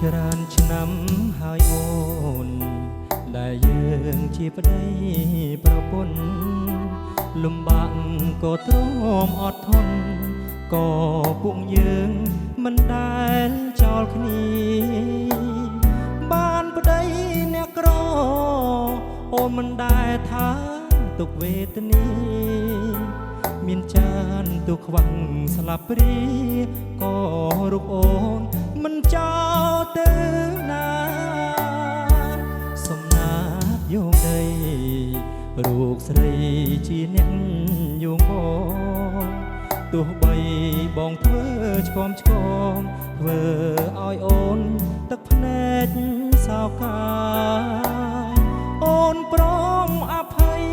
ច្រើនឆ្នាំហើយអូនដែលយើងជាប្តីប្រពន្ធលំបាកក៏ទ្រាំអត់ធន់ក៏ពួកយើងមិនដែលចោលគ្នាបានប្តីអ្នកក្រអូនមិនដែលថាទុកវេទនាមានចានទូខ្វាំងស្លាប់ព្រាក៏រូបអូនមិនចោលទៅណាសំណាបយោងដីរូបស្រីជាអ្នកយងបងទោះបីបងធ្វើឆ្គំឆ្គងធ្វើឲ្យអូនទឹកភ្នែកសោកាអូនព្រមអភ័យ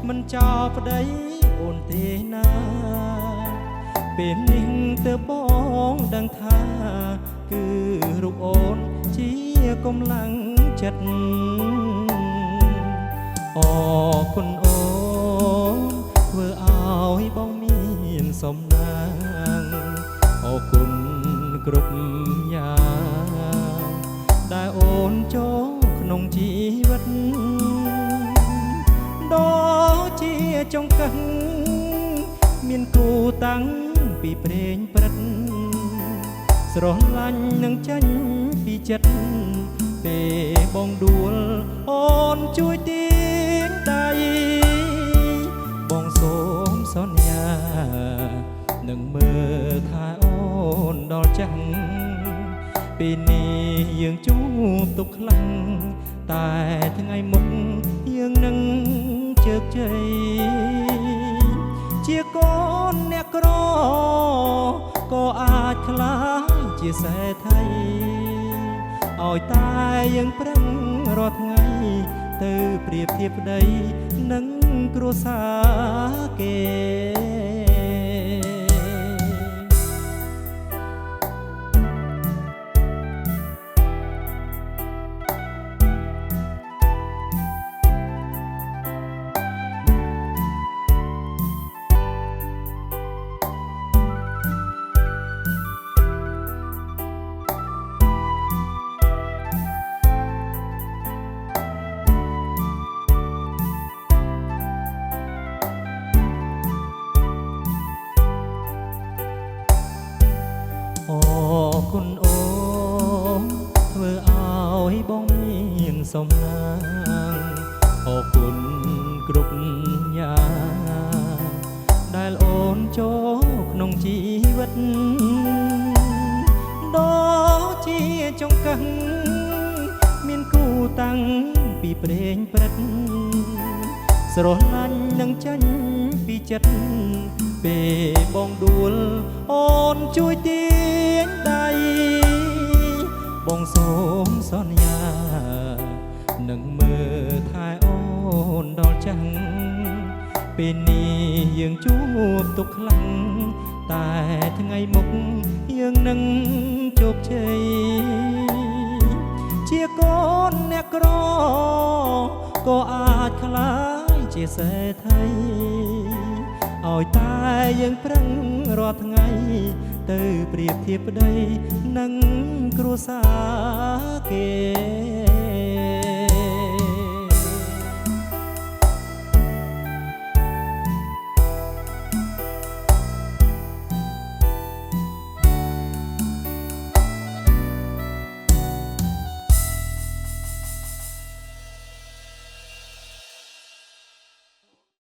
មិនចោលប្តីអូនទេណាពេលនេះទើបបងដឹងថាគឺរូបអូនជាកម្លាំងចិត្តអរគុណអូនធ្វើឲ្យបងមានសំណាងអរគុណគ្រប់យ៉ាងដែលអូនចូលក្នុងជីវិតដូចជាចង្កឹះមានគូតាំងពីព្រេងព្រឹត្តស្រឡាញ់នឹងចាញ់ពីចិត្តពេលបងដួលអូនជួយទាញដៃបងសូមសន្យានឹងមើលថែអូនដល់ចាំងពេលនេះយើងជួបទុកខ្លាំងតែថ្ងៃមុខយើងនឹងជោគជ័យជាកូនអ្នកក្រក៏អាចខ្លាចជាសេដ្ឋីឲ្យតែយើងប្រឹងរាល់ថ្ងៃទៅប្រៀបធៀបប្តីនឹងគ្រួសារគេអរគុណអូនធ្វើឲ្យបងមានសំណាងអរគុណគ្រប់យ៉ាងដែលអូនចូលក្នុងជីវិតដូចជាចង្កឹះមានគូតាំងពីព្រេងព្រឹត្តស្រឡាញ់នឹងចាញ់ពីចិត្តពេលបងដួលអូនជួយទាញដៃបងសូមសន្យានឹងមើលថែអូនដល់ចាំងពេលនេះយើងជួបទុកខ្លាំងតែថ្ងៃមុខយើងនឹងជោគជ័យជាកូនអ្នកក្រក៏អាចខ្លាចជាសេដ្ឋីឲ្យតែយើងប្រឹងរាល់ថ្ងៃទៅប្រៀបធៀបប្តីនឹងគ្រួសារគេ